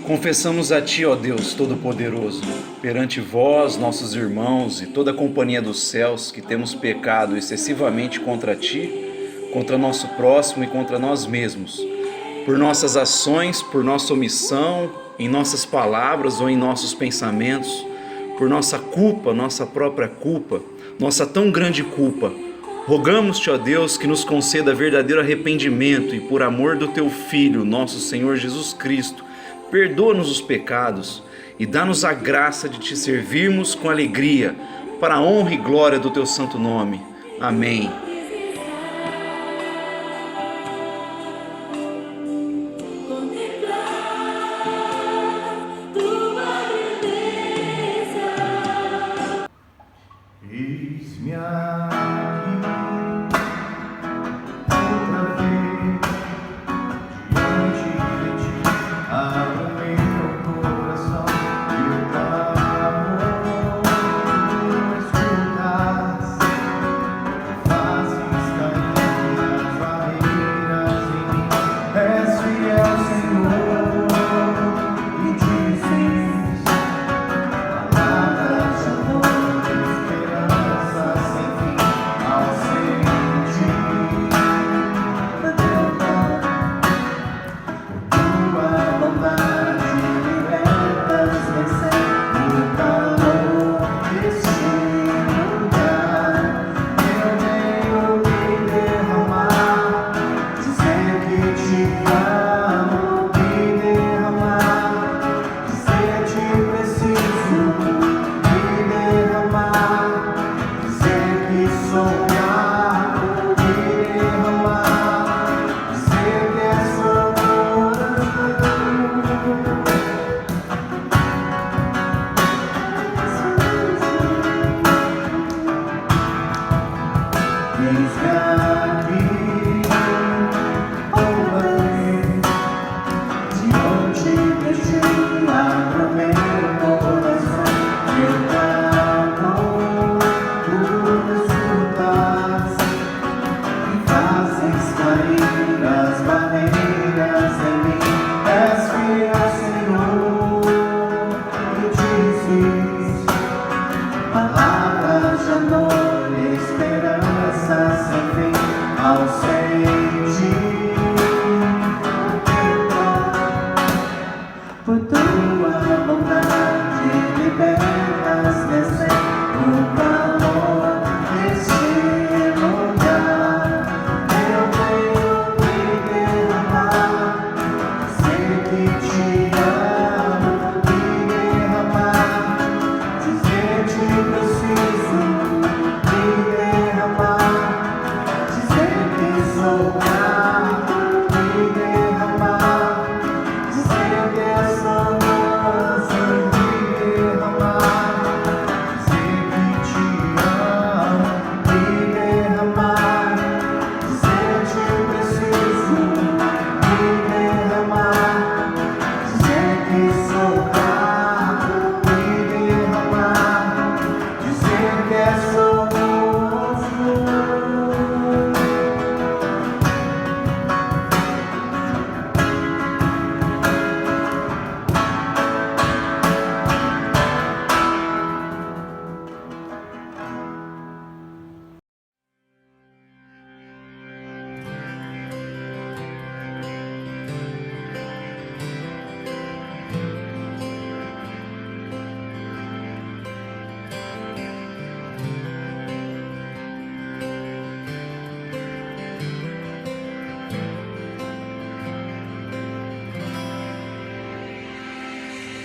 Confessamos a Ti, ó Deus Todo-Poderoso, perante vós, nossos irmãos e toda a companhia dos céus, que temos pecado excessivamente contra Ti, contra nosso próximo e contra nós mesmos, por nossas ações, por nossa omissão, em nossas palavras ou em nossos pensamentos, por nossa culpa, nossa própria culpa, nossa tão grande culpa. Rogamos-te, ó Deus, que nos conceda verdadeiro arrependimento e por amor do Teu Filho, nosso Senhor Jesus Cristo, perdoa-nos os pecados e dá-nos a graça de Te servirmos com alegria, para a honra e glória do Teu santo nome. Amém.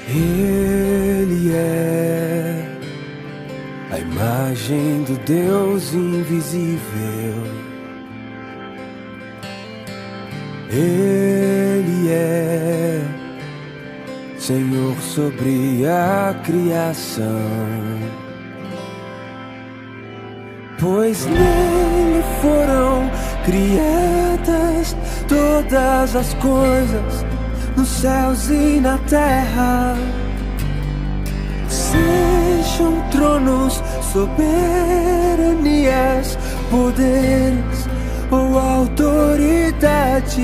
Ele é a imagem do Deus invisível. Ele é Senhor sobre a criação, pois nele foram criadas todas as coisas, nos céus e na terra. Sejam tronos, soberanias, poderes ou autoridades,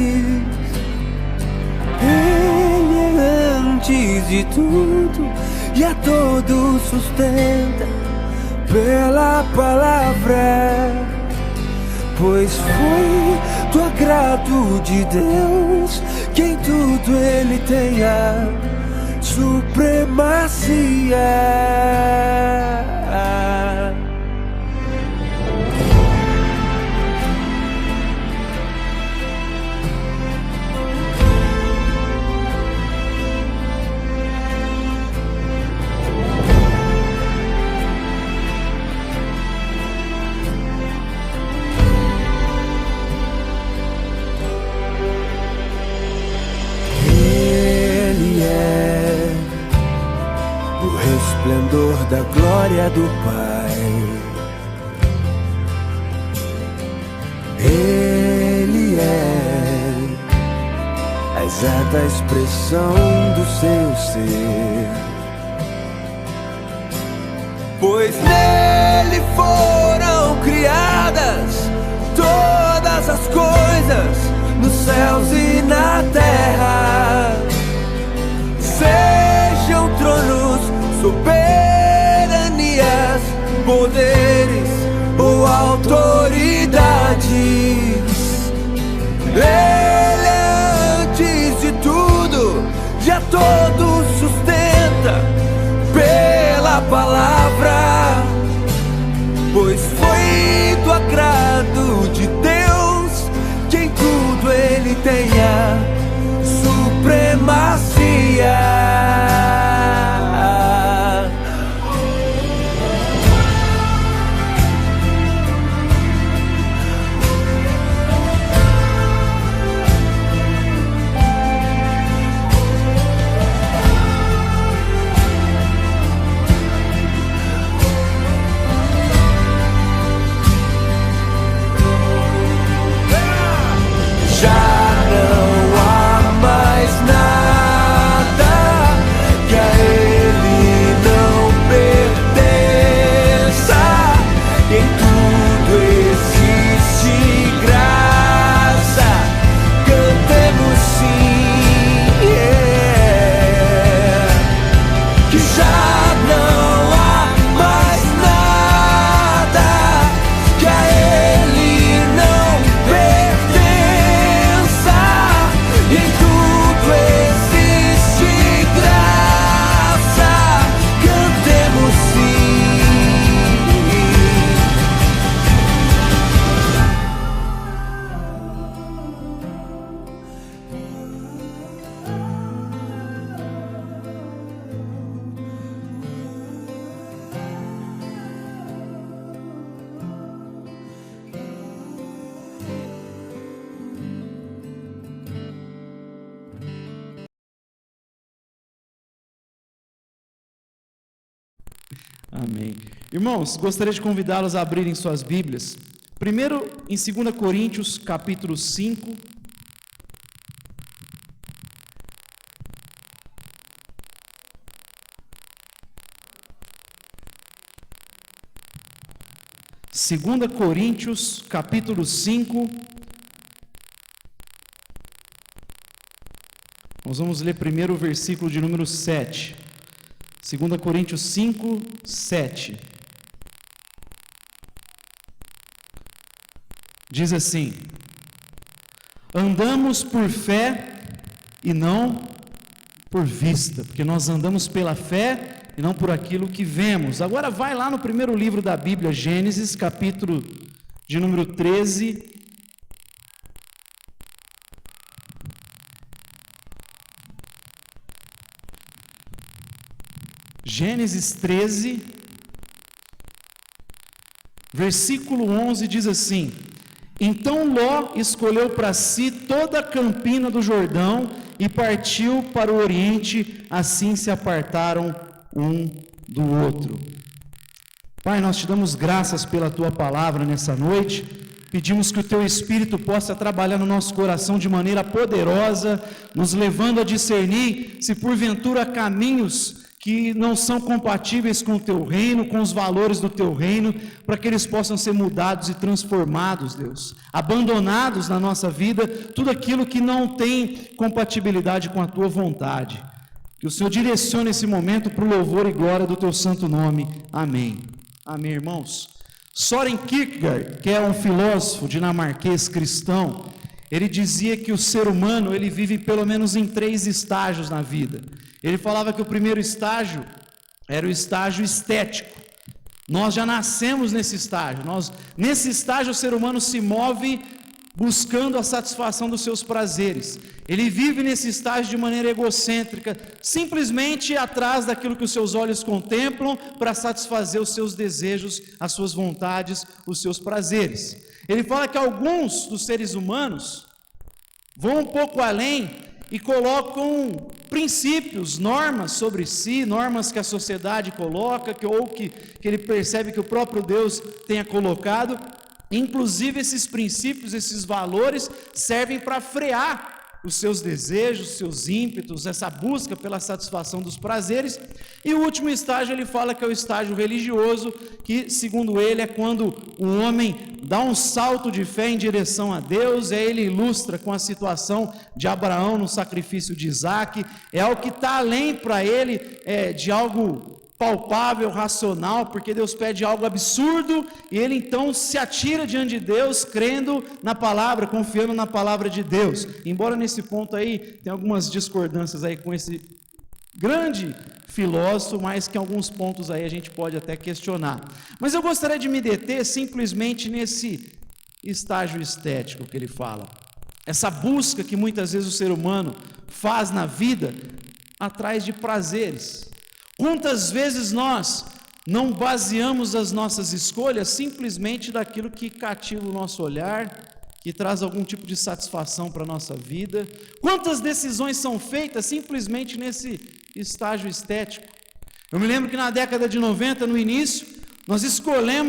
Ele é antes antes de tudo e a todos sustenta pela palavra, pois foi do agrado de Deus que em tudo Ele tenha supremacia. Esplendor da glória do Pai, Ele é a exata expressão do seu ser, pois nele foram criadas todas as coisas nos céus e na terra, sejam tronos, soberanias, poderes ou autoridades. Ele é antes de tudo e a todos sustenta pela palavra, pois foi do agrado de Deus que em tudo Ele tenha supremacia. Amém. Irmãos, gostaria de convidá-los a abrirem suas Bíblias. Primeiro, em 2 Coríntios, capítulo 5. Segunda Coríntios, capítulo 5. Nós vamos ler primeiro o versículo de número 7. 2 Coríntios 5, 7. Diz assim: andamos por fé e não por vista, porque nós andamos pela fé e não por aquilo que vemos. Agora vai lá no primeiro livro da Bíblia, Gênesis, capítulo de número 13. Gênesis 13, versículo 11 diz assim: então Ló escolheu para si toda a campina do Jordão e partiu para o oriente, assim se apartaram um do outro. Pai, nós te damos graças pela tua palavra nessa noite, pedimos que o teu Espírito possa trabalhar no nosso coração de maneira poderosa, nos levando a discernir se porventura há caminhos que não são compatíveis com o teu reino, com os valores do teu reino, para que eles possam ser mudados e transformados, Deus, abandonados na nossa vida, tudo aquilo que não tem compatibilidade com a tua vontade. Que o Senhor direcione esse momento para o louvor e glória do teu santo nome. Amém. Amém, irmãos. Søren Kierkegaard, que é um filósofo dinamarquês cristão, ele dizia que o ser humano, ele vive pelo menos em 3 estágios na vida. Ele falava que o primeiro estágio era o estágio estético. Nós já nascemos nesse estágio. Nesse estágio o ser humano se move buscando a satisfação dos seus prazeres. Ele vive nesse estágio de maneira egocêntrica, simplesmente atrás daquilo que os seus olhos contemplam para satisfazer os seus desejos, as suas vontades, os seus prazeres. Ele fala que alguns dos seres humanos vão um pouco além e colocam princípios, normas sobre si, normas que a sociedade coloca, que ele percebe que o próprio Deus tenha colocado. Inclusive esses princípios, esses valores servem para frear os seus desejos, seus ímpetos, essa busca pela satisfação dos prazeres. E o último estágio ele fala que é o estágio religioso, que segundo ele é quando o homem dá um salto de fé em direção a Deus. Aí ele ilustra com a situação de Abraão no sacrifício de Isaac. É algo que está além para ele de algo palpável, racional, porque Deus pede algo absurdo e ele então se atira diante de Deus, crendo na palavra, confiando na palavra de Deus. Embora nesse ponto aí tem algumas discordâncias aí com esse grande filósofo, mas que em alguns pontos aí a gente pode até questionar. Mas eu gostaria de me deter simplesmente nesse estágio estético que ele fala. Essa busca que muitas vezes o ser humano faz na vida atrás de prazeres. Quantas vezes nós não baseamos as nossas escolhas simplesmente daquilo que cativa o nosso olhar, que traz algum tipo de satisfação para a nossa vida? Quantas decisões são feitas simplesmente nesse estágio estético? Eu me lembro que na década de 90, no início, nós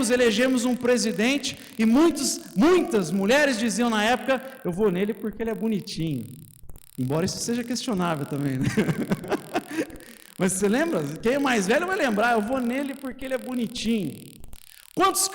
elegemos um presidente e muitas mulheres diziam na época: eu vou nele porque ele é bonitinho. Embora isso seja questionável também, né? Mas você lembra? Quem é mais velho vai lembrar: eu vou nele porque ele é bonitinho. Quantos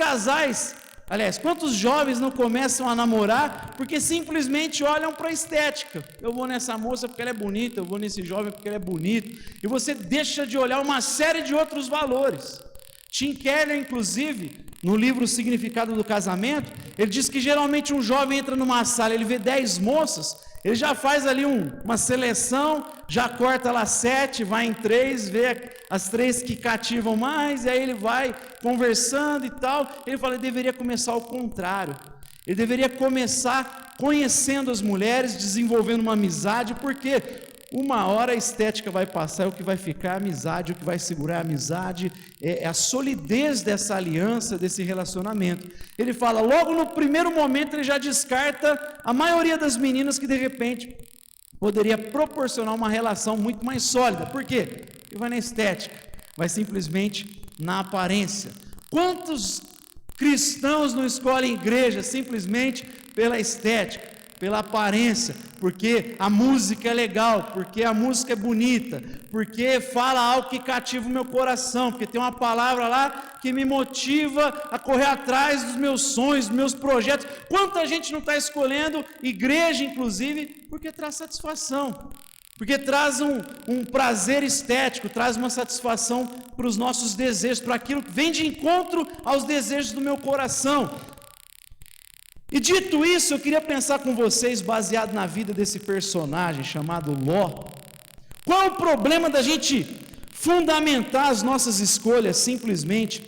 quantos jovens não começam a namorar porque simplesmente olham para a estética? Eu vou nessa moça porque ela é bonita, eu vou nesse jovem porque ele é bonito. E você deixa de olhar uma série de outros valores. Tim Keller, inclusive, no livro O Significado do Casamento, ele diz que geralmente um jovem entra numa sala, ele vê 10 moças, ele já faz ali uma seleção, já corta lá 7, vai em 3, vê as 3 que cativam mais, e aí ele vai conversando e tal. Ele fala: ele deveria começar ao contrário. Ele deveria começar conhecendo as mulheres, desenvolvendo uma amizade, porque uma hora a estética vai passar, é o que vai ficar a amizade, o que vai segurar a amizade, é a solidez dessa aliança, desse relacionamento. Ele fala, logo no primeiro momento ele já descarta a maioria das meninas que de repente poderia proporcionar uma relação muito mais sólida. Por quê? Ele vai na estética, vai simplesmente na aparência. Quantos cristãos não escolhem igreja simplesmente pela estética, pela aparência, porque a música é legal, porque a música é bonita, porque fala algo que cativa o meu coração, porque tem uma palavra lá que me motiva a correr atrás dos meus sonhos, dos meus projetos. Quanta gente não está escolhendo igreja, inclusive, porque traz satisfação, porque traz um prazer estético, traz uma satisfação para os nossos desejos, para aquilo que vem de encontro aos desejos do meu coração. E dito isso, eu queria pensar com vocês, baseado na vida desse personagem chamado Ló, qual é o problema da gente fundamentar as nossas escolhas simplesmente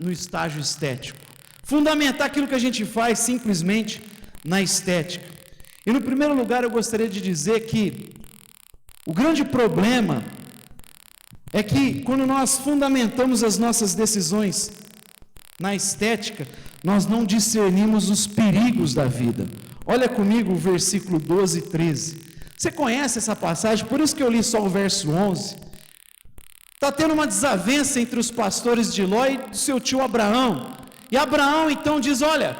no estágio estético? Fundamentar aquilo que a gente faz simplesmente na estética. E no primeiro lugar eu gostaria de dizer que o grande problema é que quando nós fundamentamos as nossas decisões na estética, nós não discernimos os perigos da vida. Olha comigo o versículo 12 e 13. Você conhece essa passagem? Por isso que eu li só o verso 11. Está tendo uma desavença entre os pastores de Ló e do seu tio Abraão. E Abraão então diz: olha,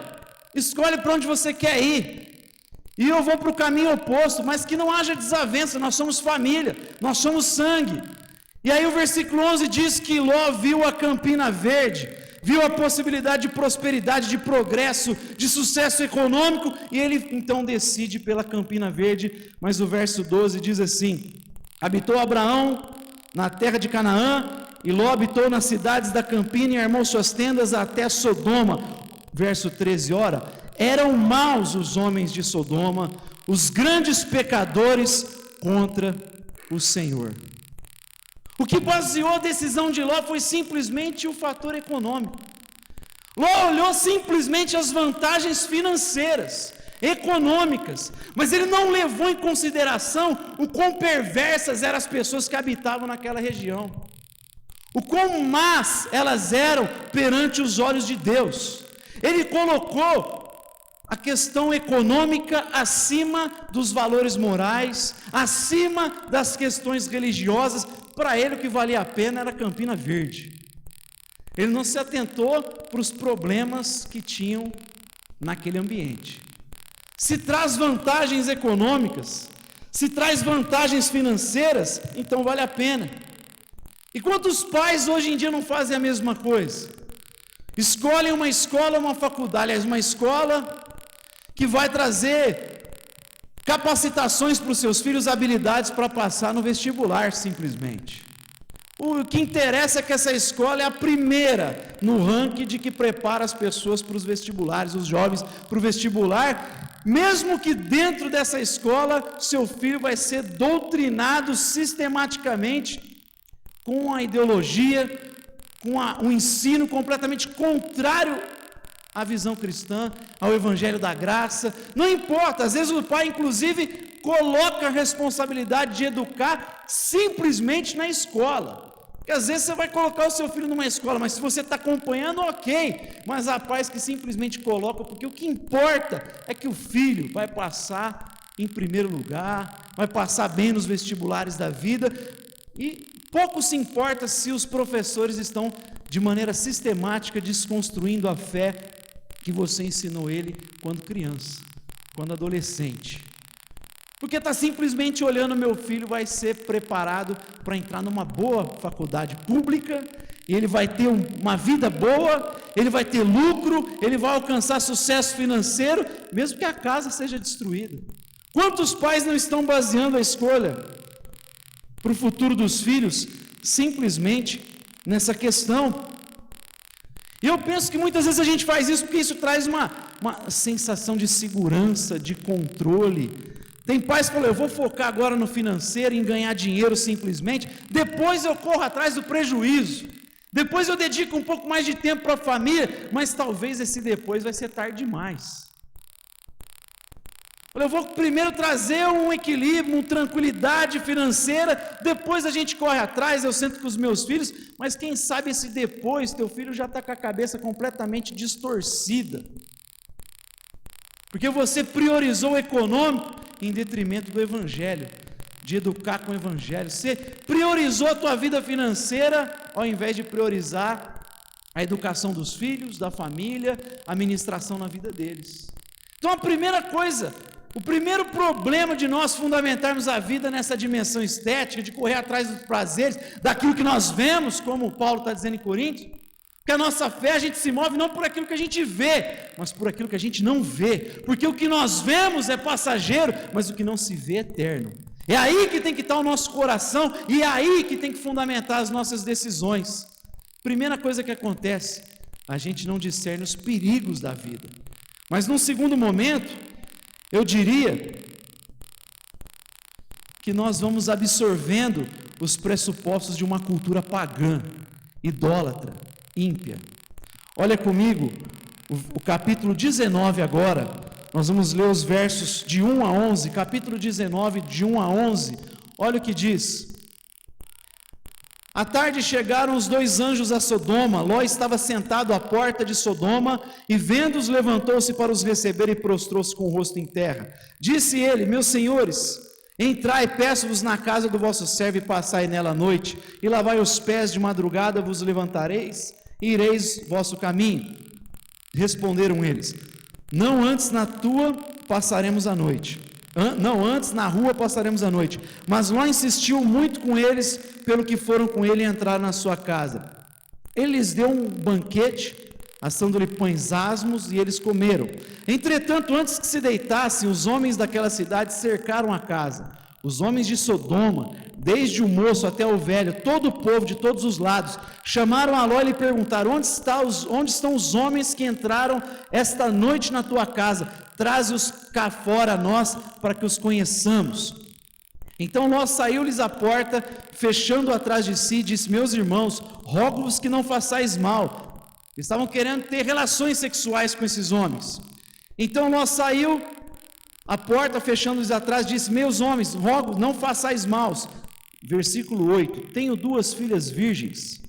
escolhe para onde você quer ir, e eu vou para o caminho oposto, mas que não haja desavença, nós somos família, nós somos sangue. E aí o versículo 11 diz que Ló viu a campina verde, viu a possibilidade de prosperidade, de progresso, de sucesso econômico, e ele então decide pela Campina Verde. Mas o verso 12 diz assim: habitou Abraão na terra de Canaã, e Ló habitou nas cidades da Campina e armou suas tendas até Sodoma. Verso 13, ora, eram maus os homens de Sodoma, os grandes pecadores contra o Senhor. O que baseou a decisão de Ló foi simplesmente o fator econômico. Ló olhou simplesmente as vantagens financeiras, econômicas, mas ele não levou em consideração o quão perversas eram as pessoas que habitavam naquela região, o quão más elas eram perante os olhos de Deus. Ele colocou a questão econômica acima dos valores morais, acima das questões religiosas. Para ele o que valia a pena era Campina Verde. Ele não se atentou para os problemas que tinham naquele ambiente. Se traz vantagens econômicas, se traz vantagens financeiras, então vale a pena. E quantos pais hoje em dia não fazem a mesma coisa? Escolhem uma escola, uma faculdade, aliás, uma escola que vai trazer capacitações para os seus filhos, habilidades para passar no vestibular, simplesmente. O que interessa é que essa escola é a primeira no ranking de que prepara as pessoas para os vestibulares, os jovens para o vestibular, mesmo que dentro dessa escola seu filho vai ser doutrinado sistematicamente com a ideologia, com um ensino completamente contrário à visão cristã, ao evangelho da graça. Não importa, às vezes o pai inclusive coloca a responsabilidade de educar simplesmente na escola. Porque às vezes você vai colocar o seu filho numa escola, mas se você está acompanhando, ok. Mas há pais que simplesmente colocam, porque o que importa é que o filho vai passar em primeiro lugar, vai passar bem nos vestibulares da vida, e pouco se importa se os professores estão de maneira sistemática desconstruindo a fé que você ensinou ele quando criança, quando adolescente. Porque está simplesmente olhando, meu filho vai ser preparado para entrar numa boa faculdade pública, e ele vai ter uma vida boa, ele vai ter lucro, ele vai alcançar sucesso financeiro, mesmo que a casa seja destruída. Quantos pais não estão baseando a escolha para o futuro dos filhos simplesmente nessa questão? E eu penso que muitas vezes a gente faz isso porque isso traz uma sensação de segurança, de controle. Tem pais que falam, eu vou focar agora no financeiro, em ganhar dinheiro simplesmente, depois eu corro atrás do prejuízo, depois eu dedico um pouco mais de tempo para a família, mas talvez esse depois vai ser tarde demais. Eu vou primeiro trazer um equilíbrio, uma tranquilidade financeira, depois a gente corre atrás, eu sento com os meus filhos, mas quem sabe esse depois, teu filho já está com a cabeça completamente distorcida, porque você priorizou o econômico em detrimento do evangelho, de educar com o evangelho. Você priorizou a tua vida financeira, ao invés de priorizar a educação dos filhos, da família, a ministração na vida deles. Então a primeira coisa, o primeiro problema de nós fundamentarmos a vida nessa dimensão estética, de correr atrás dos prazeres, daquilo que nós vemos, como Paulo está dizendo em Coríntios, porque a nossa fé, a gente se move não por aquilo que a gente vê, mas por aquilo que a gente não vê, porque o que nós vemos é passageiro, mas o que não se vê é eterno. É aí que tem que estar o nosso coração, e é aí que tem que fundamentar as nossas decisões. Primeira coisa que acontece, a gente não discerne os perigos da vida. Mas num segundo momento, eu diria que nós vamos absorvendo os pressupostos de uma cultura pagã, idólatra, ímpia. Olha comigo, o capítulo 19 agora, nós vamos ler os versos de 1 a 11, capítulo 19, de 1 a 11, olha o que diz. À tarde chegaram os dois anjos a Sodoma. Ló estava sentado à porta de Sodoma, e vendo-os levantou-se para os receber e prostrou-se com o rosto em terra. Disse ele, meus senhores, entrai, peço-vos na casa do vosso servo e passai nela a noite, e lavai os pés, de madrugada vos levantareis, e ireis vosso caminho. Responderam eles, não antes na tua passaremos a noite. Não, antes na rua passaremos a noite. Mas Ló insistiu muito com eles, pelo que foram com ele e entraram na sua casa. Ele lhes deu um banquete, assando-lhe pães asmos, e eles comeram. Entretanto, antes que se deitassem, os homens daquela cidade cercaram a casa. Os homens de Sodoma, desde o moço até o velho, todo o povo de todos os lados, chamaram a Ló e lhe perguntaram: onde estão os homens que entraram esta noite na tua casa? Traze-os cá fora a nós, para que os conheçamos. Então Ló saiu-lhes à porta, fechando atrás de si, disse: meus irmãos, rogo-vos que não façais mal. Estavam querendo ter relações sexuais com esses homens. Então Ló saiu à porta, fechando-lhes atrás, disse: meus homens, rogo, não façais mal. Versículo 8: tenho 2 filhas virgens,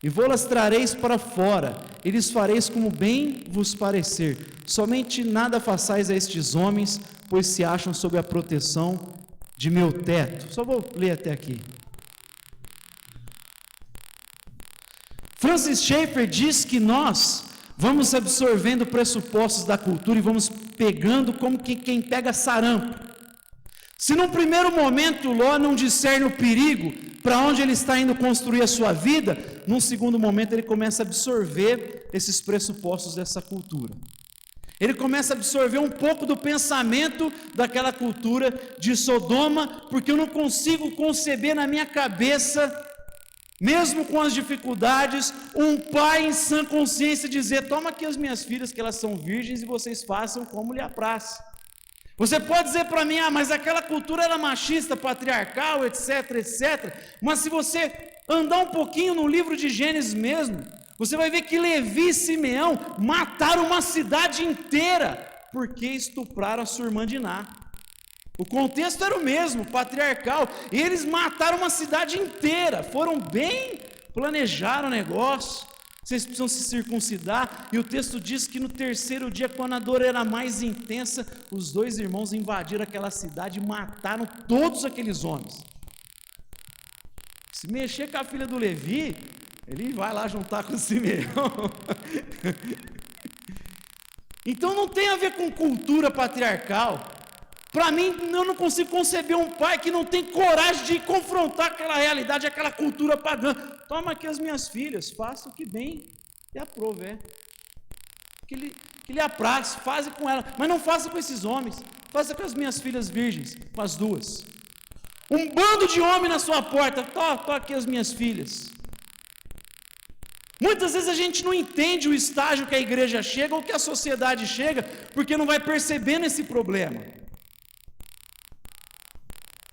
e vou-las trareis para fora, e lhes fareis como bem vos parecer. Somente nada façais a estes homens, pois se acham sob a proteção de meu teto. Só vou ler até aqui. Francis Schaeffer diz que nós vamos absorvendo pressupostos da cultura e vamos pegando como quem pega sarampo. Se num primeiro momento Ló não discerne o perigo para onde ele está indo construir a sua vida, num segundo momento ele começa a absorver esses pressupostos dessa cultura. Ele começa a absorver um pouco do pensamento daquela cultura de Sodoma, porque eu não consigo conceber na minha cabeça, mesmo com as dificuldades, um pai em sã consciência dizer: toma aqui as minhas filhas, que elas são virgens, e vocês façam como lhe apraz. Você pode dizer para mim: mas aquela cultura era machista, patriarcal, etc, etc. Mas se você andar um pouquinho no livro de Gênesis mesmo, você vai ver que Levi e Simeão mataram uma cidade inteira, porque estupraram a sua irmã Diná. O contexto era o mesmo, patriarcal, e eles mataram uma cidade inteira, foram bem, planejaram o negócio. Vocês precisam se circuncidar, e o texto diz que no terceiro dia, quando a dor era mais intensa, os 2 irmãos invadiram aquela cidade e mataram todos aqueles homens. Se mexer com a filha do Levi, ele vai lá juntar com o Simeão. Então não tem a ver com cultura patriarcal. Para mim, eu não consigo conceber um pai que não tem coragem de confrontar aquela realidade, aquela cultura pagã. Toma aqui as minhas filhas, faça o que bem e aprove, que lhe apraz, faça com ela, mas não faça com esses homens, faça com as minhas filhas virgens, com as 2. Um bando de homem na sua porta: tô aqui as minhas filhas. Muitas vezes a gente não entende o estágio que a igreja chega ou que a sociedade chega, porque não vai percebendo esse problema.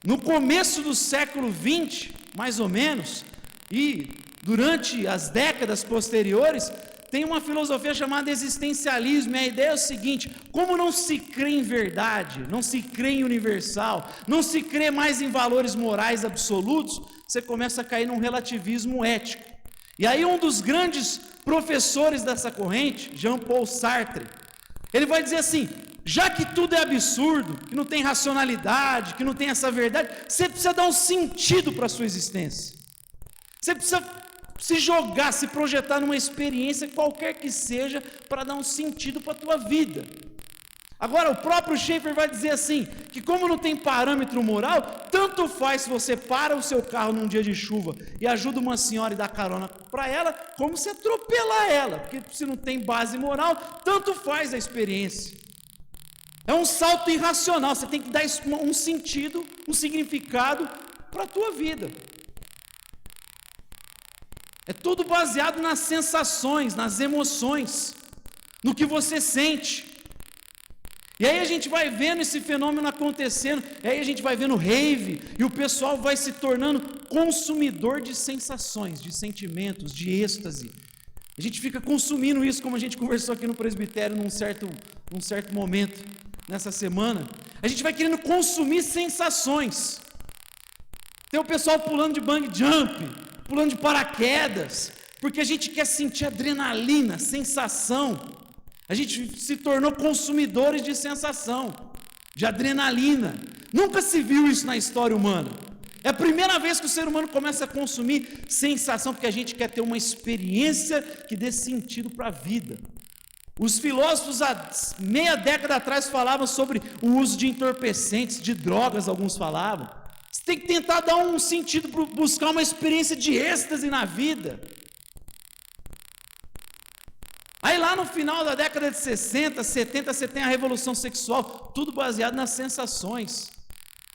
No começo do século XX, mais ou menos, e durante as décadas posteriores, tem uma filosofia chamada existencialismo, e a ideia é o seguinte: como não se crê em verdade, não se crê em universal, não se crê mais em valores morais absolutos, você começa a cair num relativismo ético. E aí um dos grandes professores dessa corrente, Jean-Paul Sartre, ele vai dizer assim: já que tudo é absurdo, que não tem racionalidade, que não tem essa verdade, você precisa dar um sentido para a sua existência. Você precisa se jogar, se projetar numa experiência qualquer que seja, para dar um sentido para a tua vida. Agora, o próprio Schaeffer vai dizer assim, que como não tem parâmetro moral, tanto faz se você para o seu carro num dia de chuva e ajuda uma senhora e dá carona para ela, como se atropelar ela, porque se não tem base moral, tanto faz a experiência. É um salto irracional, você tem que dar um sentido, um significado para a tua vida. É tudo baseado nas sensações, nas emoções, no que você sente. E aí a gente vai vendo esse fenômeno acontecendo, e aí a gente vai vendo rave, e o pessoal vai se tornando consumidor de sensações, de sentimentos, de êxtase. A gente fica consumindo isso, como a gente conversou aqui no presbitério num certo momento, nessa semana. A gente vai querendo consumir sensações. Tem o pessoal pulando de bungee jump, pulando de paraquedas, porque a gente quer sentir adrenalina, sensação. A gente se tornou consumidores de sensação, de adrenalina. Nunca se viu isso na história humana. É a primeira vez que o ser humano começa a consumir sensação, porque a gente quer ter uma experiência que dê sentido para a vida. Os filósofos há meia década atrás falavam sobre o uso de entorpecentes, de drogas, alguns falavam. Você tem que tentar dar um sentido, buscar uma experiência de êxtase na vida. lá no final da década de 60, 70, você tem a revolução sexual, tudo baseado nas sensações.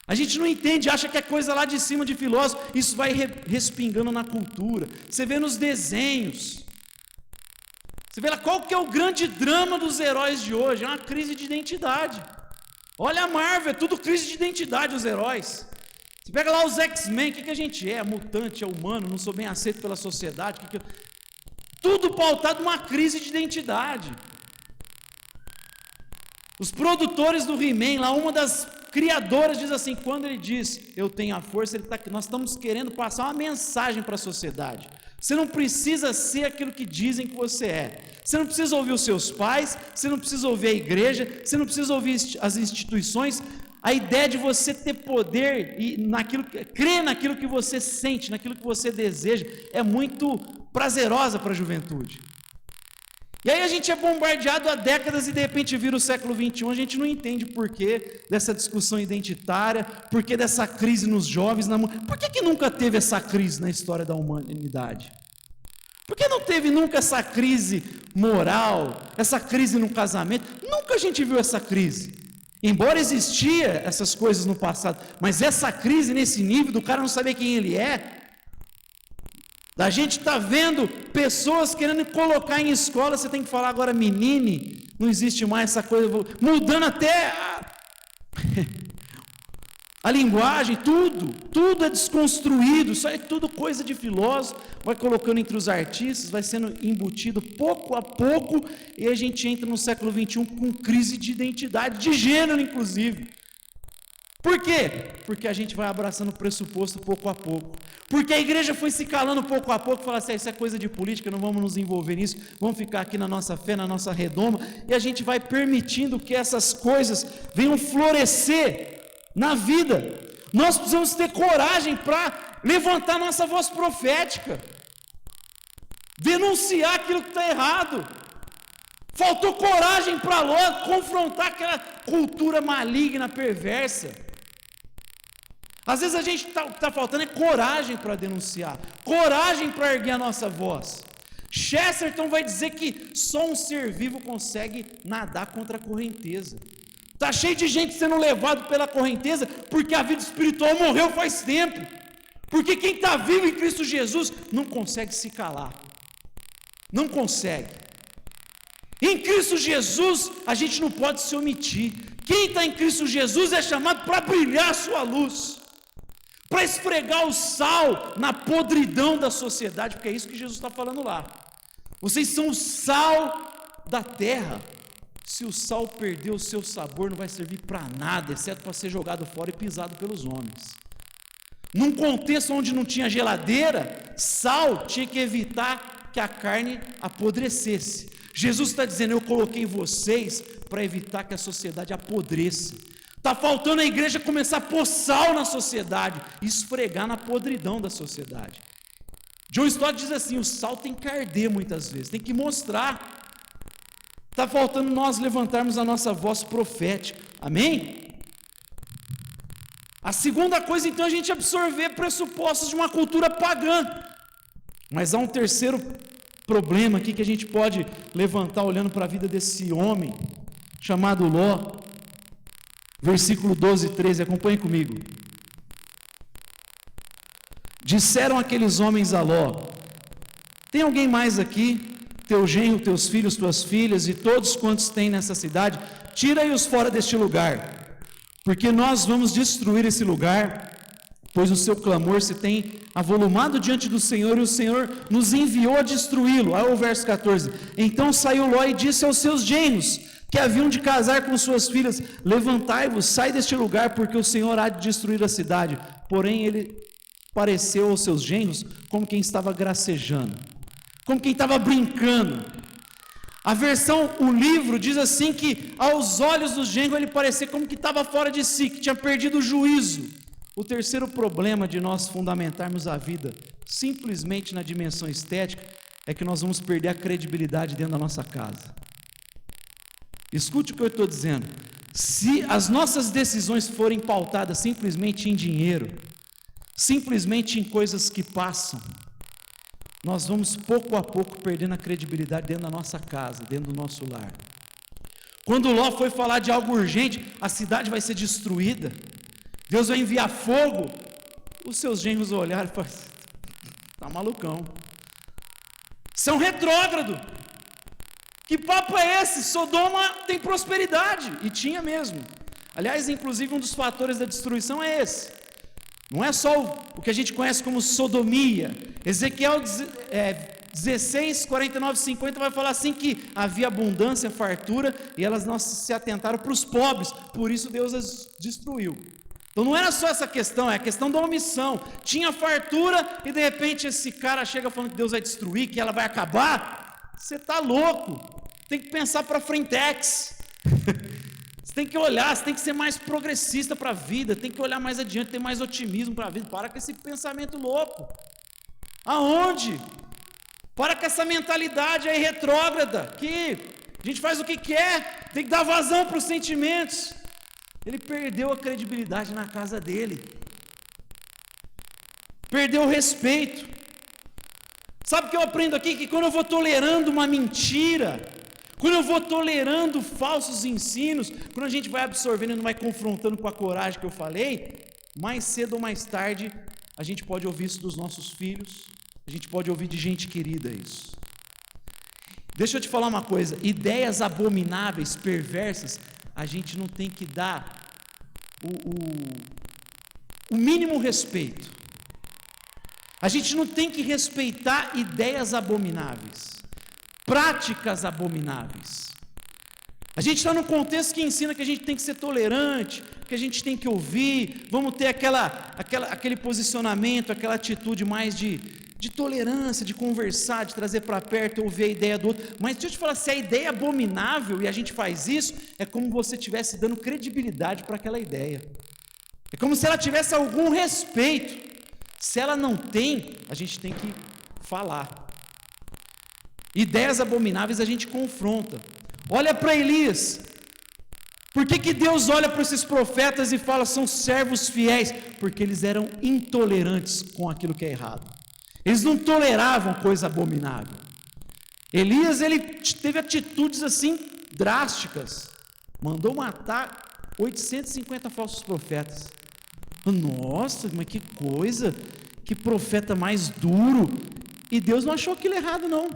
A gente não entende, acha que é coisa lá de cima de filósofo, isso vai respingando na cultura. Você vê nos desenhos. Você vê lá qual que é o grande drama dos heróis de hoje, é uma crise de identidade. Olha a Marvel, é tudo crise de identidade os heróis. Você pega lá os X-Men, o que a gente é? Mutante, é humano, não sou bem aceito pela sociedade. Tudo pautado numa crise de identidade. Os produtores do He-Man, lá uma das criadoras diz assim, quando ele diz, eu tenho a força, nós estamos querendo passar uma mensagem para a sociedade. Você não precisa ser aquilo que dizem que você é. Você não precisa ouvir os seus pais, você não precisa ouvir a igreja, você não precisa ouvir as instituições. A ideia de você ter poder e crer naquilo que você sente, naquilo que você deseja, é muito prazerosa para a juventude. E aí a gente é bombardeado há décadas e de repente vira o século XXI, a gente não entende por que dessa discussão identitária, por que dessa crise nos jovens. Por que nunca teve essa crise na história da humanidade? Por que não teve nunca essa crise moral, essa crise no casamento? Nunca a gente viu essa crise. Embora existia essas coisas no passado, mas essa crise nesse nível do cara não saber quem ele é, da gente tá vendo pessoas querendo colocar em escola, você tem que falar agora menine, não existe mais essa coisa, mudando até a linguagem, tudo é desconstruído, isso é tudo coisa de filósofo, vai colocando entre os artistas, vai sendo embutido pouco a pouco, e a gente entra no século XXI com crise de identidade, de gênero inclusive. Por quê? Porque a gente vai abraçando o pressuposto pouco a pouco, porque a igreja foi se calando pouco a pouco, fala assim, isso é coisa de política, não vamos nos envolver nisso, vamos ficar aqui na nossa fé, na nossa redoma, e a gente vai permitindo que essas coisas venham florescer na vida. Nós precisamos ter coragem para levantar nossa voz profética, denunciar aquilo que está errado. Faltou coragem para Ló confrontar aquela cultura maligna, perversa. Às vezes a gente está faltando coragem para denunciar, coragem para erguer a nossa voz. Chesterton vai dizer que só um ser vivo consegue nadar contra a correnteza. Está cheio de gente sendo levado pela correnteza, porque a vida espiritual morreu faz tempo. Porque quem está vivo em Cristo Jesus não consegue se calar. Não consegue. Em Cristo Jesus a gente não pode se omitir. Quem está em Cristo Jesus é chamado para brilhar a sua luz, para esfregar o sal na podridão da sociedade, porque é isso que Jesus está falando lá. Vocês são o sal da terra. Se o sal perder o seu sabor, não vai servir para nada, exceto para ser jogado fora e pisado pelos homens. Num contexto onde não tinha geladeira, sal tinha que evitar que a carne apodrecesse. Jesus está dizendo, eu coloquei vocês para evitar que a sociedade apodreça. Está faltando a igreja começar a pôr sal na sociedade, esfregar na podridão da sociedade. John Stott diz assim, o sal tem que arder muitas vezes, tem que mostrar. Está faltando nós levantarmos a nossa voz profética, amém? A segunda coisa, então, é a gente absorver pressupostos de uma cultura pagã. Mas há um terceiro problema aqui que a gente pode levantar olhando para a vida desse homem, chamado Ló. Versículo 12 e 13, acompanhe comigo. Disseram aqueles homens a Ló, tem alguém mais aqui? Teu genro, teus filhos, tuas filhas e todos quantos tem nessa cidade, tira-os fora deste lugar, porque nós vamos destruir esse lugar, pois o seu clamor se tem avolumado diante do Senhor, e o Senhor nos enviou a destruí-lo. Olha o verso 14. Então saiu Ló e disse aos seus genros, que haviam de casar com suas filhas, levantai-vos, sai deste lugar, porque o Senhor há de destruir a cidade. Porém ele pareceu aos seus genros como quem estava gracejando, como quem estava brincando. A versão, o livro, diz assim que aos olhos do genro ele parecia como que estava fora de si, que tinha perdido o juízo. O terceiro problema de nós fundamentarmos a vida simplesmente na dimensão estética é que nós vamos perder a credibilidade dentro da nossa casa. Escute o que eu estou dizendo. Se as nossas decisões forem pautadas simplesmente em dinheiro, simplesmente em coisas que passam, nós vamos pouco a pouco perdendo a credibilidade dentro da nossa casa, dentro do nosso lar. Quando Ló foi falar de algo urgente, a cidade vai ser destruída, Deus vai enviar fogo, os seus genros olharam e falaram: está malucão, isso é um retrógrado, que papo é esse? Sodoma tem prosperidade, e tinha mesmo. Aliás, inclusive um dos fatores da destruição é esse, não é só o que a gente conhece como sodomia. Ezequiel 16, 49, 50 vai falar assim que havia abundância, fartura, e elas não se atentaram para os pobres, por isso Deus as destruiu. Então não era só essa questão, é a questão da omissão. Tinha fartura e de repente esse cara chega falando que Deus vai destruir, que ela vai acabar. Você está louco, tem que pensar para frentex. Você tem que olhar, você tem que ser mais progressista para a vida, tem que olhar mais adiante, ter mais otimismo para a vida. Para com esse pensamento louco. Aonde? Para com essa mentalidade aí retrógrada, que a gente faz o que quer, tem que dar vazão para os sentimentos. Ele perdeu a credibilidade na casa dele, perdeu o respeito. Sabe o que eu aprendo aqui? Que quando eu vou tolerando uma mentira, quando eu vou tolerando falsos ensinos, quando a gente vai absorvendo e não vai confrontando com a coragem que eu falei, mais cedo ou mais tarde a gente pode ouvir isso dos nossos filhos, a gente pode ouvir de gente querida isso. Deixa eu te falar uma coisa: ideias abomináveis, perversas, a gente não tem que dar o mínimo respeito. A gente não tem que respeitar ideias abomináveis, práticas abomináveis. A gente está num contexto que ensina que a gente tem que ser tolerante, que a gente tem que ouvir, vamos ter aquele posicionamento, aquela atitude mais de tolerância, de conversar, de trazer para perto, ouvir a ideia do outro. Mas deixa eu te falar, se a ideia é abominável e a gente faz isso, é como você estivesse dando credibilidade para aquela ideia. É como se ela tivesse algum respeito. Se ela não tem, a gente tem que falar. Ideias abomináveis a gente confronta. Olha para Elias. Por que Deus olha para esses profetas e fala: são servos fiéis? Porque eles eram intolerantes com aquilo que é errado. Eles não toleravam coisa abominável. Elias, ele teve atitudes assim drásticas. Mandou matar 850 falsos profetas. Nossa, mas que coisa, que profeta mais duro. E Deus não achou aquilo errado, não.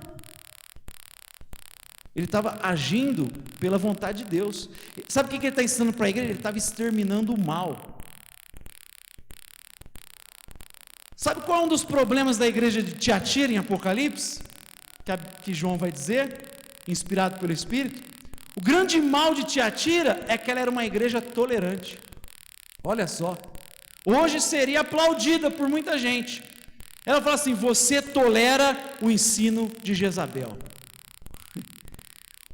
Ele estava agindo pela vontade de Deus. Sabe o que ele está ensinando para a igreja? Ele estava exterminando o mal. Sabe qual é um dos problemas da igreja de Tiatira em Apocalipse? Que João vai dizer, inspirado pelo Espírito. O grande mal de Tiatira é que ela era uma igreja tolerante. Olha só. Hoje seria aplaudida por muita gente. Ela fala assim: você tolera o ensino de Jezabel.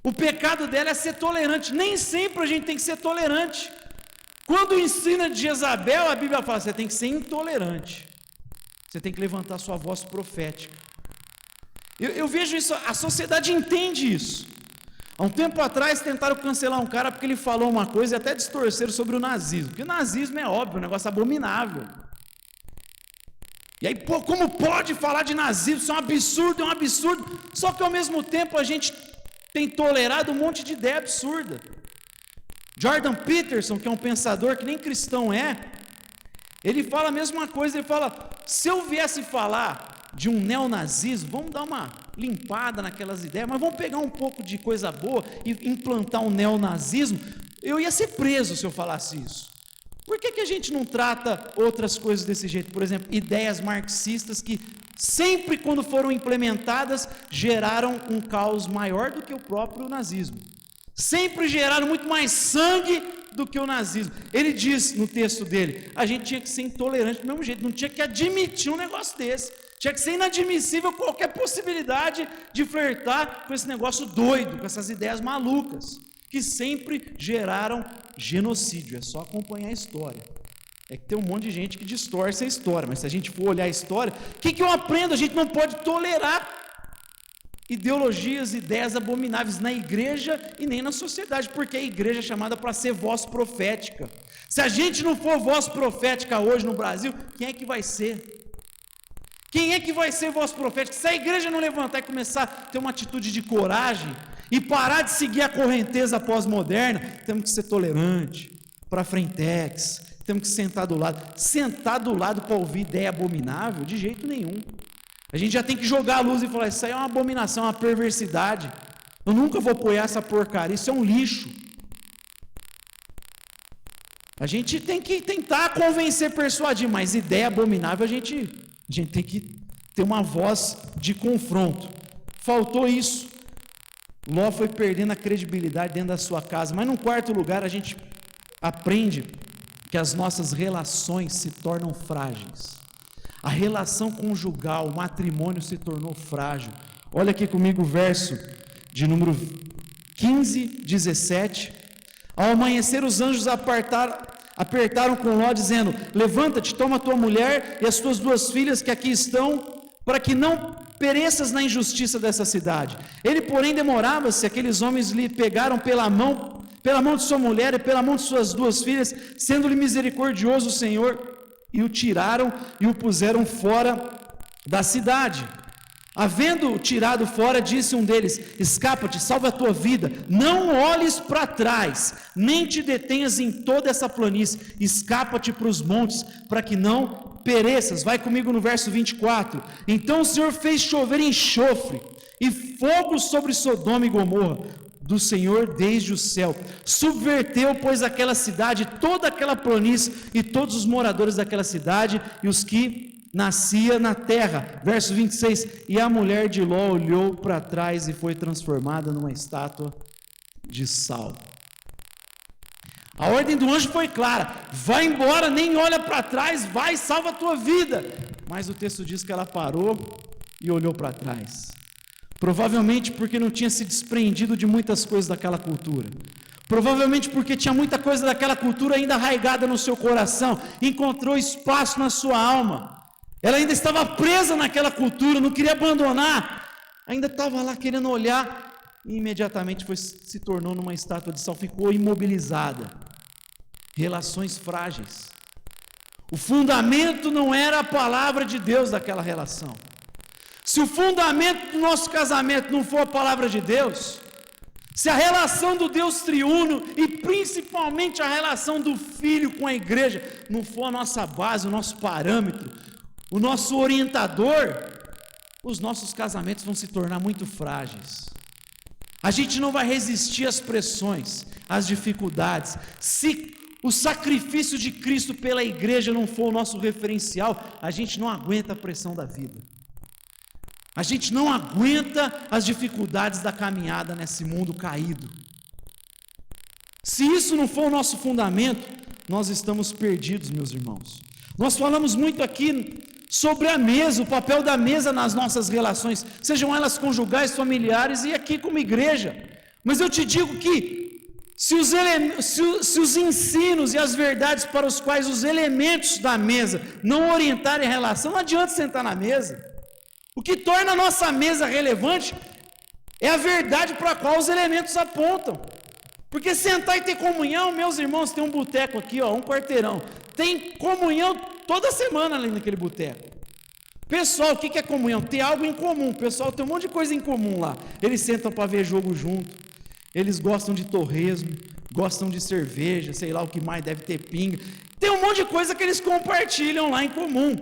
O pecado dela é ser tolerante. Nem sempre a gente tem que ser tolerante. Quando ensina de Jezabel, a Bíblia fala: você tem que ser intolerante. Você tem que levantar sua voz profética. Eu vejo isso, a sociedade entende isso. Há um tempo atrás tentaram cancelar um cara porque ele falou uma coisa e até distorceram sobre o nazismo. Porque o nazismo é óbvio, um negócio abominável. E aí, pô, como pode falar de nazismo? Isso é um absurdo, é um absurdo. Só que ao mesmo tempo a gente tem tolerado um monte de ideia absurda. Jordan Peterson, que é um pensador que nem cristão é, ele fala a mesma coisa. Ele fala: se eu viesse falar de um neonazismo, vamos dar uma limpada naquelas ideias, mas vamos pegar um pouco de coisa boa e implantar um neonazismo, eu ia ser preso se eu falasse isso. Por que a gente não trata outras coisas desse jeito? Por exemplo, ideias marxistas que sempre quando foram implementadas geraram um caos maior do que o próprio nazismo. Sempre geraram muito mais sangue do que o nazismo. Ele diz no texto dele: a gente tinha que ser intolerante do mesmo jeito, não tinha que admitir um negócio desse. Tinha que ser inadmissível qualquer possibilidade de flertar com esse negócio doido, com essas ideias malucas, que sempre geraram genocídio. É só acompanhar a história. É que tem um monte de gente que distorce a história, mas se a gente for olhar a história, o que eu aprendo? A gente não pode tolerar ideologias, ideias abomináveis na igreja e nem na sociedade, porque a igreja é chamada para ser voz profética. Se a gente não for voz profética hoje no Brasil, quem é que vai ser? Quem é que vai ser voz profética? Se a igreja não levantar e começar a ter uma atitude de coragem e parar de seguir a correnteza pós-moderna, temos que ser tolerante, para frentex, temos que sentar do lado. Sentar do lado para ouvir ideia abominável? De jeito nenhum. A gente já tem que jogar a luz e falar, isso aí é uma abominação, uma perversidade. Eu nunca vou apoiar essa porcaria, isso é um lixo. A gente tem que tentar convencer, persuadir, mas ideia abominável a gente tem que ter uma voz de confronto. Faltou isso. Ló foi perdendo a credibilidade dentro da sua casa. Mas, num quarto lugar, a gente aprende que as nossas relações se tornam frágeis. A relação conjugal, o matrimônio se tornou frágil. Olha aqui comigo o verso de número 15, 17. Ao amanhecer, os anjos apertaram com Ló, dizendo: levanta-te, toma tua mulher e as tuas 2 filhas que aqui estão, para que não pereças na injustiça dessa cidade. Ele, porém, demorava-se. Aqueles homens lhe pegaram pela mão de sua mulher e pela mão de suas 2 filhas, sendo-lhe misericordioso o Senhor, e o tiraram e o puseram fora da cidade. Havendo-o tirado fora, disse um deles: escapa-te, salva a tua vida, não olhes para trás, nem te detenhas em toda essa planície, escapa-te para os montes, para que não pereças. Vai comigo no verso 24. Então o Senhor fez chover enxofre e fogo sobre Sodoma e Gomorra, do Senhor desde o céu. Subverteu, pois, aquela cidade, toda aquela planície e todos os moradores daquela cidade e os que nascia na terra. Verso 26, e a mulher de Ló olhou para trás e foi transformada numa estátua de sal. A ordem do anjo foi clara: vai embora, nem olha para trás, vai, salva a tua vida. Mas o texto diz que ela parou e olhou para trás. Provavelmente porque não tinha se desprendido de muitas coisas daquela cultura. Provavelmente porque tinha muita coisa daquela cultura ainda arraigada no seu coração, encontrou espaço na sua alma. Ela ainda estava presa naquela cultura, não queria abandonar, ainda estava lá querendo olhar, e imediatamente se tornou numa estátua de sal, ficou imobilizada. Relações frágeis. O fundamento não era a palavra de Deus daquela relação. Se o fundamento do nosso casamento não for a palavra de Deus, se a relação do Deus triuno e principalmente a relação do Filho com a igreja não for a nossa base, o nosso parâmetro, o nosso orientador, os nossos casamentos vão se tornar muito frágeis. A gente não vai resistir às pressões, às dificuldades. Se o sacrifício de Cristo pela igreja não for o nosso referencial, a gente não aguenta a pressão da vida. A gente não aguenta as dificuldades da caminhada nesse mundo caído. Se isso não for o nosso fundamento, nós estamos perdidos, meus irmãos. Nós falamos muito aqui sobre a mesa, o papel da mesa nas nossas relações, sejam elas conjugais, familiares e aqui como igreja. Mas eu te digo que se os ensinos e as verdades para os quais os elementos da mesa não orientarem a relação, não adianta sentar na mesa. O que torna a nossa mesa relevante é a verdade para a qual os elementos apontam. Porque sentar e ter comunhão, meus irmãos, tem um boteco aqui, ó, um quarteirão, tem comunhão toda semana ali naquele boteco. Pessoal, o que é comunhão? Ter algo em comum. O pessoal tem um monte de coisa em comum lá. Eles sentam para ver jogo junto, eles gostam de torresmo, gostam de cerveja, sei lá o que mais, deve ter pinga. Tem um monte de coisa que eles compartilham lá em comum.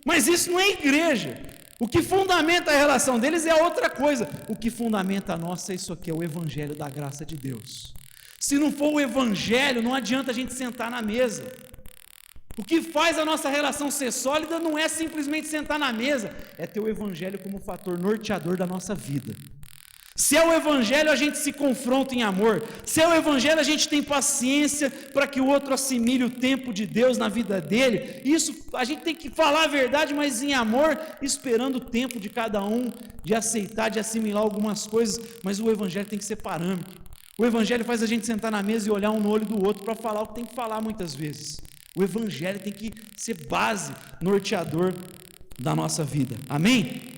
Mas isso não é igreja. O que fundamenta a relação deles é outra coisa. O que fundamenta a nossa é isso aqui, é o evangelho da graça de Deus. Se não for o evangelho, não adianta a gente sentar na mesa. O que faz a nossa relação ser sólida não é simplesmente sentar na mesa, é ter o evangelho como fator norteador da nossa vida. Se é o evangelho, a gente se confronta em amor. Se é o evangelho, a gente tem paciência para que o outro assimile o tempo de Deus na vida dele. Isso, a gente tem que falar a verdade, mas em amor, esperando o tempo de cada um, de aceitar, de assimilar algumas coisas. Mas o evangelho tem que ser parâmetro. O evangelho faz a gente sentar na mesa e olhar um no olho do outro para falar o que tem que falar muitas vezes. O evangelho tem que ser base, norteador da nossa vida. Amém?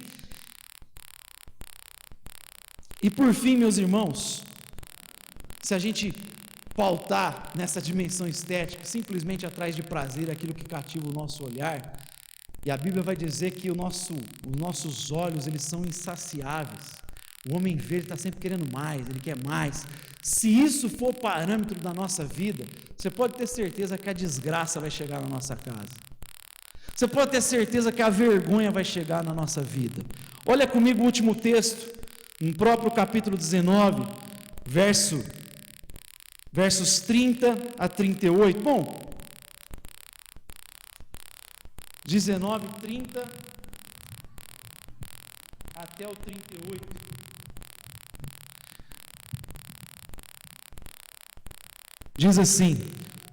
E por fim, meus irmãos, se a gente pautar nessa dimensão estética, simplesmente atrás de prazer, aquilo que cativa o nosso olhar, E a Bíblia vai dizer que os nossos olhos, eles são insaciáveis. O homem verde está sempre querendo mais, ele quer mais. Se isso for o parâmetro da nossa vida, você pode ter certeza que a desgraça vai chegar na nossa casa. Você pode ter certeza que a vergonha vai chegar na nossa vida. Olha comigo o último texto, no próprio capítulo 19, versos 30 a 38. Bom, 19, 30 até o 38. Diz assim: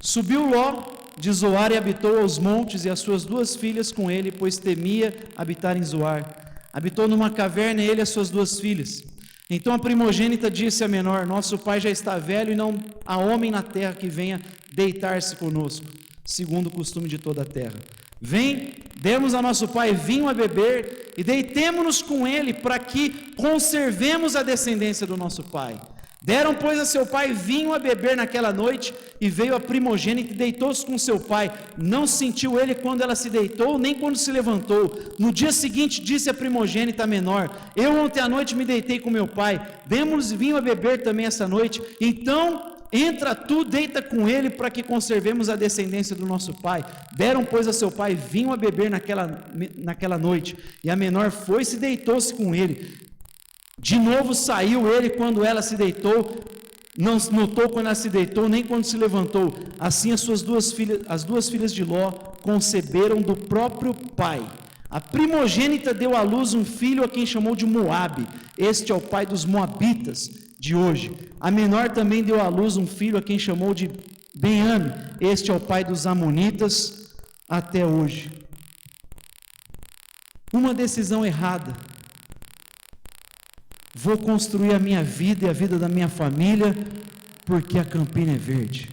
Subiu Ló de Zoar e habitou aos montes, e as suas 2 filhas com ele, pois temia habitar em Zoar. Habitou numa caverna, ele e as suas 2 filhas. Então a primogênita disse à menor: Nosso pai já está velho, e não há homem na terra que venha deitar-se conosco, segundo o costume de toda a terra. Vem, demos a nosso pai vinho a beber, e deitemo-nos com ele, para que conservemos a descendência do nosso pai. Deram, pois, a seu pai vinho a beber naquela noite, e veio a primogênita e deitou-se com seu pai. Não sentiu ele quando ela se deitou, nem quando se levantou. No dia seguinte disse a primogênita menor: Eu ontem à noite me deitei com meu pai, demos vinho a beber também essa noite. Então entra tu, deita com ele, para que conservemos a descendência do nosso pai. Deram, pois, a seu pai vinho a beber naquela noite, e a menor foi e se deitou-se com ele. De novo saiu ele quando ela se deitou, não notou quando ela se deitou, nem quando se levantou. Assim as 2 filhas de Ló conceberam do próprio pai. A primogênita deu à luz um filho, a quem chamou de Moabe. Este é o pai dos moabitas de hoje. A menor também deu à luz um filho, a quem chamou de Ben-Ami. Este é o pai dos amonitas até hoje. Uma decisão errada. Vou construir a minha vida e a vida da minha família, porque a Campina é verde.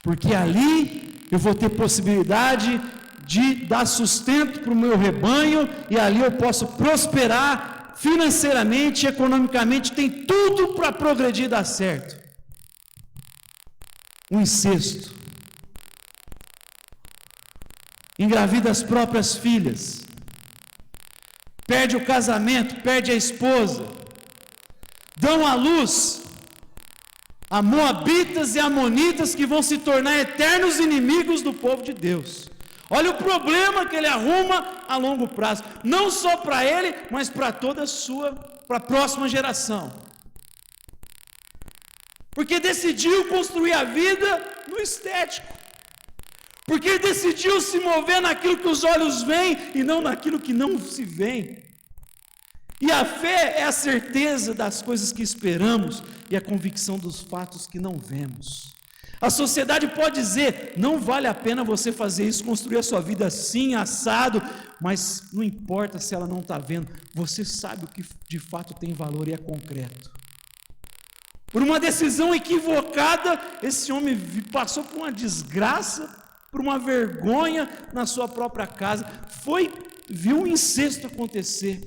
Porque ali eu vou ter possibilidade de dar sustento para o meu rebanho, e ali eu posso prosperar financeiramente, economicamente, tem tudo para progredir e dar certo. Um incesto. Engravida as próprias filhas. Perde o casamento, perde a esposa, dão à luz a moabitas e amonitas que vão se tornar eternos inimigos do povo de Deus. Olha o problema que ele arruma a longo prazo, não só para ele, mas para toda para a próxima geração. Porque decidiu construir a vida no estético. Porque decidiu se mover naquilo que os olhos veem e não naquilo que não se vê. E a fé é a certeza das coisas que esperamos e a convicção dos fatos que não vemos. A sociedade pode dizer: não vale a pena você fazer isso, construir a sua vida assim, assado, mas não importa se ela não está vendo, você sabe o que de fato tem valor e é concreto. Por uma decisão equivocada, esse homem passou por uma desgraça, por uma vergonha na sua própria casa, viu um incesto acontecer,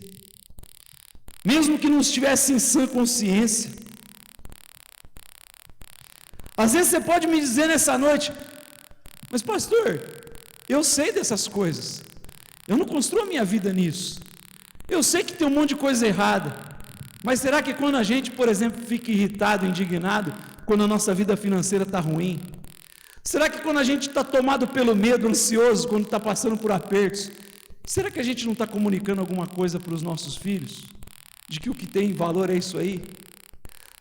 mesmo que não estivesse em sã consciência. Às vezes você pode me dizer nessa noite: mas pastor, eu sei dessas coisas, eu não construo a minha vida nisso, eu sei que tem um monte de coisa errada, mas será que quando a gente, por exemplo, fica irritado, indignado, quando a nossa vida financeira está ruim? Será que quando a gente está tomado pelo medo, ansioso, quando está passando por apertos, será que a gente não está comunicando alguma coisa para os nossos filhos? De que o que tem valor é isso aí?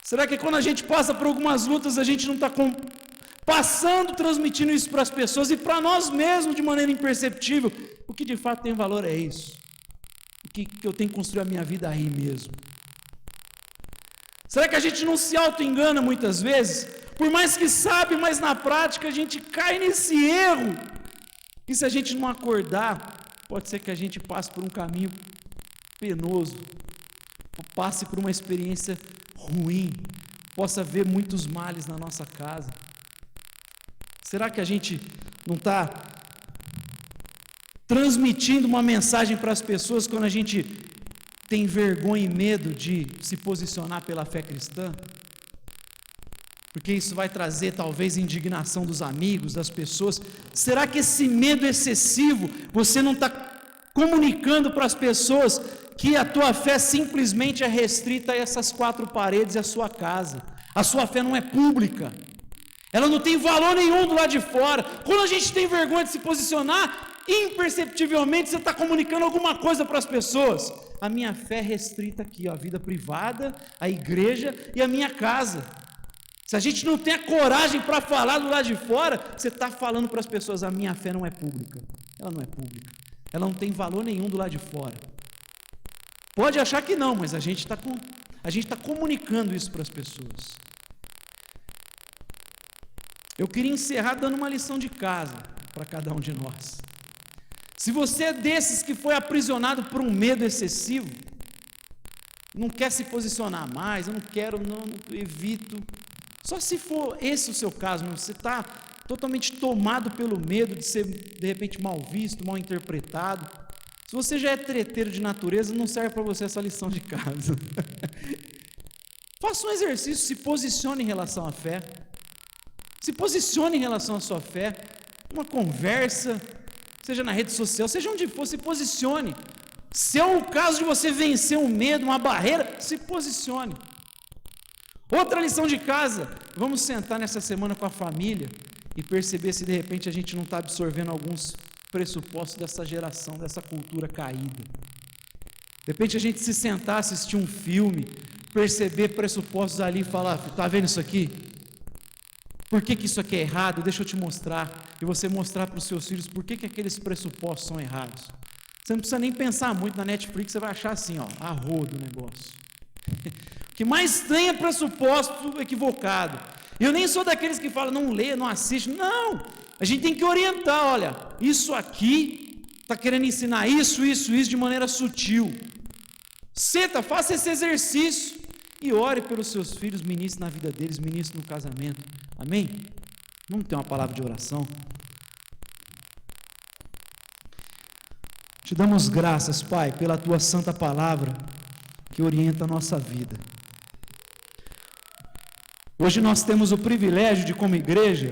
Será que quando a gente passa por algumas lutas, a gente não está transmitindo isso para as pessoas e para nós mesmos de maneira imperceptível? O que de fato tem valor é isso. O que eu tenho que construir a minha vida aí mesmo. Será que a gente não se auto-engana muitas vezes? Por mais que sabe, mas na prática a gente cai nesse erro. E se a gente não acordar, pode ser que a gente passe por um caminho penoso, passe por uma experiência ruim, possa ver muitos males na nossa casa. Será que a gente não está transmitindo uma mensagem para as pessoas quando a gente tem vergonha e medo de se posicionar pela fé cristã? porque isso vai trazer talvez indignação dos amigos, das pessoas. Será que esse medo excessivo, você não está comunicando para as pessoas que a tua fé simplesmente é restrita a essas 4 paredes e a sua casa? A sua fé não é pública, ela não tem valor nenhum do lado de fora. Quando a gente tem vergonha de se posicionar, imperceptivelmente você está comunicando alguma coisa para as pessoas. A minha fé é restrita aqui, ó, a vida privada, a igreja e a minha casa. Se a gente não tem a coragem para falar do lado de fora, você está falando para as pessoas: a minha fé não é pública. Ela não é pública, ela não tem valor nenhum do lado de fora. Pode achar que não, mas a gente está comunicando isso para as pessoas. Eu queria encerrar dando uma lição de casa para cada um de nós. Se você é desses que foi aprisionado por um medo excessivo, não quer se posicionar mais, eu não quero, não evito. Só se for esse o seu caso, você está totalmente tomado pelo medo de ser, de repente, mal visto, mal interpretado. Se você já é treteiro de natureza, não serve para você essa lição de casa. Faça um exercício, se posicione em relação à fé. Se posicione em relação à sua fé. Uma conversa, seja na rede social, seja onde for, se posicione. Se é o caso de você vencer um medo, uma barreira, se posicione. Outra lição de casa: vamos sentar nessa semana com a família e perceber se de repente a gente não está absorvendo alguns pressupostos dessa geração, dessa cultura caída. De repente a gente se sentar, assistir um filme, perceber pressupostos ali e falar: está vendo isso aqui? Por que isso aqui é errado? Deixa eu te mostrar. E você mostrar para os seus filhos por que aqueles pressupostos são errados. Você não precisa nem pensar muito na Netflix, você vai achar assim, ó, a rodo o negócio. O que mais tem é pressuposto equivocado. Eu nem sou daqueles que falam: não lê, não assiste. Não, a gente tem que orientar. Olha, isso aqui está querendo ensinar isso de maneira sutil. Senta, faça esse exercício e ore pelos seus filhos, ministre na vida deles, ministre no casamento. Amém? Vamos ter uma palavra de oração. Te damos graças, Pai, pela Tua santa palavra que orienta a nossa vida. Hoje nós temos o privilégio de, como igreja,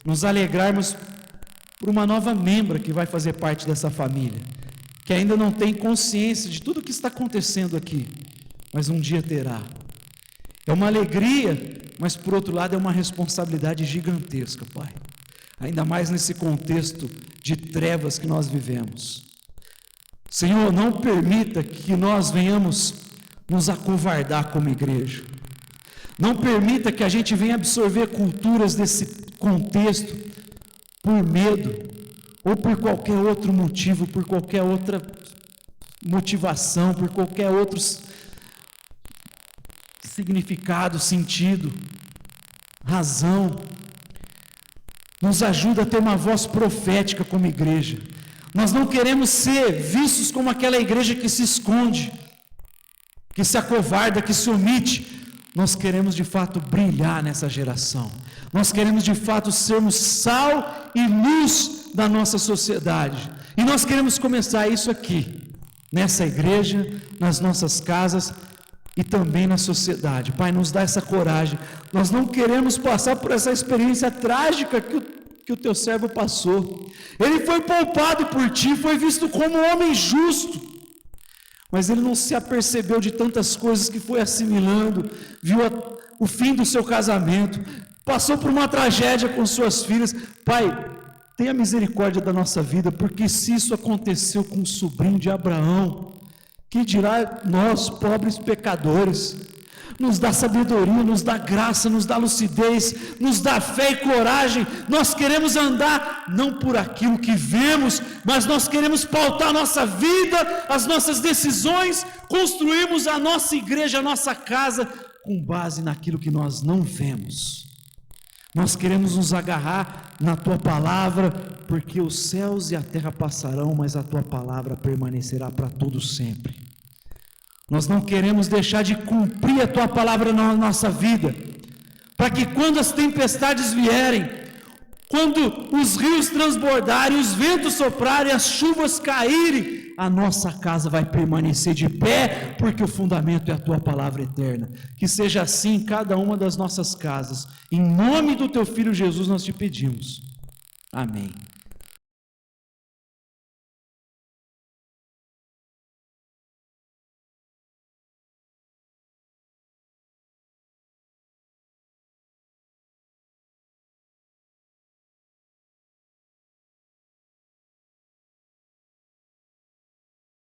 nos alegrarmos por uma nova membra que vai fazer parte dessa família, que ainda não tem consciência de tudo o que está acontecendo aqui, mas um dia terá. É uma alegria, mas por outro lado é uma responsabilidade gigantesca, Pai. Ainda mais nesse contexto de trevas que nós vivemos. Senhor, não permita que nós venhamos nos acovardar como igreja. Não permita que a gente venha absorver culturas desse contexto por medo ou por qualquer outro motivo, por qualquer outra motivação, por qualquer outro significado, sentido, razão. Nos ajuda a ter uma voz profética como igreja. Nós não queremos ser vistos como aquela igreja que se esconde, que se acovarda, que se omite. Nós queremos de fato brilhar nessa geração. Nós queremos de fato sermos sal e luz da nossa sociedade. E nós queremos começar isso aqui, nessa igreja, nas nossas casas e também na sociedade. Pai, nos dá essa coragem. Nós não queremos passar por essa experiência trágica que o teu servo passou. Ele foi poupado por ti, foi visto como um homem justo, mas ele não se apercebeu de tantas coisas que foi assimilando, viu o fim do seu casamento, passou por uma tragédia com suas filhas. Pai, tenha misericórdia da nossa vida, porque se isso aconteceu com o sobrinho de Abraão, que dirá nós, pobres pecadores? Nos dá sabedoria, nos dá graça, nos dá lucidez, nos dá fé e coragem. Nós queremos andar não por aquilo que vemos, mas nós queremos pautar a nossa vida, as nossas decisões, construirmos a nossa igreja, a nossa casa, com base naquilo que nós não vemos. Nós queremos nos agarrar na Tua palavra, porque os céus e a terra passarão, mas a Tua palavra permanecerá para todo sempre. Nós não queremos deixar de cumprir a Tua palavra na nossa vida, para que quando as tempestades vierem, quando os rios transbordarem, os ventos soprarem, as chuvas caírem, a nossa casa vai permanecer de pé, porque o fundamento é a tua palavra eterna. Que seja assim em cada uma das nossas casas. Em nome do teu Filho Jesus nós te pedimos. Amém.